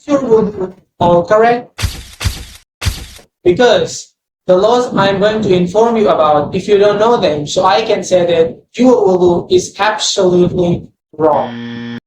Your wudu all correct? Because the laws I'm going to inform you about, if you don't know them, so I can say that your wudu is absolutely wrong.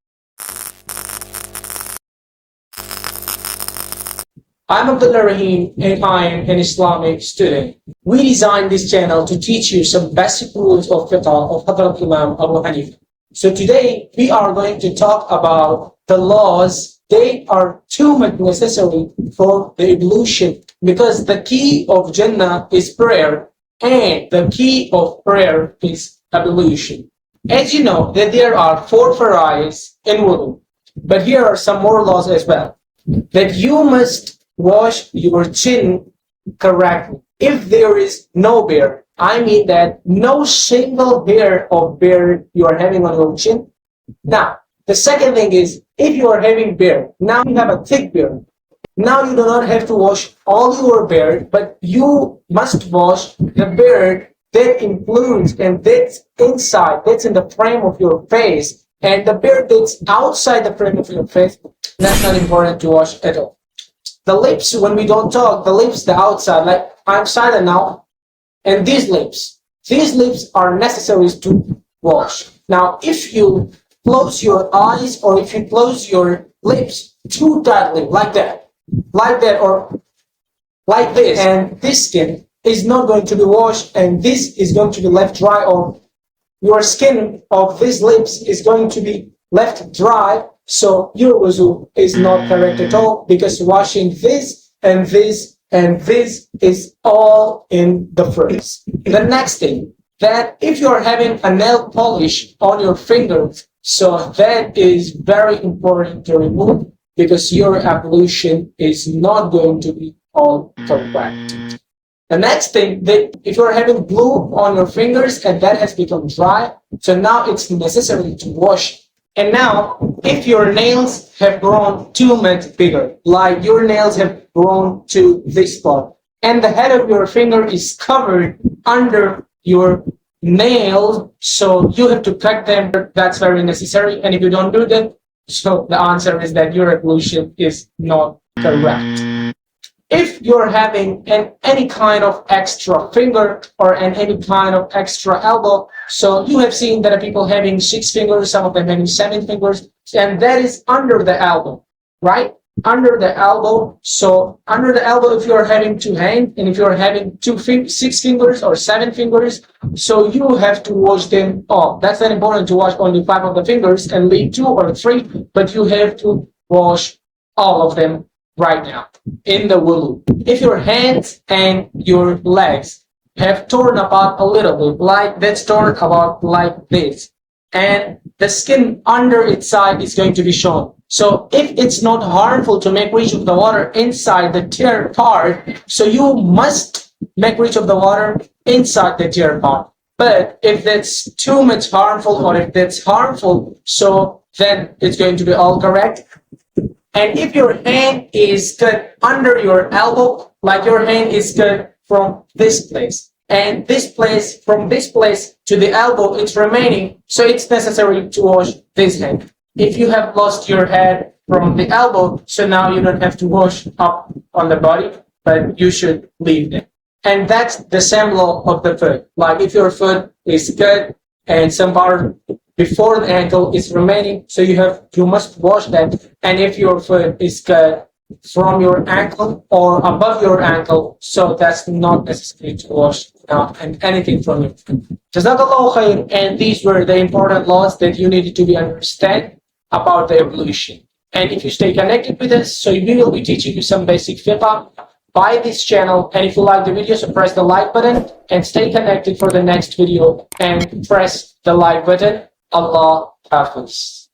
I'm Abdullah Rahim and I'm an Islamic student. We designed this channel to teach you some basic rules of Fiqh of Hadrat Imam Abu Hanifah. So today we are going to talk about the laws. They are too much necessary for the ablution because the key of Jannah is prayer and the key of prayer is ablution. As you know that there are 4 farais in wudu, but here are some more laws as well. That you must wash your chin correctly. If there is no beard, I mean that no single hair of beard you are having on your chin. Now, the second thing is, if you are having beard, now you have a thick beard. Now you do not have to wash all your beard, but you must wash the beard that includes and that's inside, that's in the frame of your face, and the beard that's outside the frame of your face, that's not important to wash at all. The lips, when we don't talk, the lips, the outside, like I'm silent now, and these lips are necessary to wash. Now, if you close your eyes or if you close your lips too tightly, like that, or like this, and this skin is not going to be washed, and this is going to be left dry, or your skin of these lips is going to be left dry, so your wuzu is not correct at all, because washing this and this and this is all in the first. The next thing, that if you're having a nail polish on your fingers, so that is very important to remove, because your ablution is not going to be all correct. The next thing, that if you're having glue on your fingers and that has become dry, so now it's necessary to wash. And now, if your nails have grown too much bigger, like your nails have grown to this spot, and the head of your finger is covered under your nails, so you have to cut them. That's very necessary. And if you don't do that, so the answer is that your ablution is not correct. If you're having any kind of extra finger or any kind of extra elbow, so you have seen that people having 6 fingers, some of them having 7 fingers, and that is under the elbow, right? Under the elbow. So under the elbow, if you're having 2 hands, and if you're having 6 fingers or 7 fingers, so you have to wash them all. That's not important to wash only 5 of the fingers and leave 2 or 3, but you have to wash all of them right now in the wudu. If your hands and your legs have torn apart a little bit, like that's torn apart like this, and the skin under its side is going to be shown. So if it's not harmful to make reach of the water inside the tear part, so you must make reach of the water inside the tear part. But if that's too much harmful, or if that's harmful, so then it's going to be all correct. And if your hand is cut under your elbow, like your hand is cut from this place, and this place, from this place to the elbow, it's remaining, so it's necessary to wash this hand. If you have lost your head from the elbow, so now you don't have to wash up on the body, but you should leave them. And that's the same law of the foot. Like if your foot is cut and some part before the ankle is remaining, so you must wash that. And if your foot is cut from your ankle or above your ankle, so that's not necessary to wash and anything from your foot. Jazakallahu khair. And these were the important laws that you needed to be understand about the ablution. And if you stay connected with us, so we will be teaching you some basic fiqh by this channel. And if you like the video, so press the like button and stay connected for the next video and press the like button. Allah Hafiz.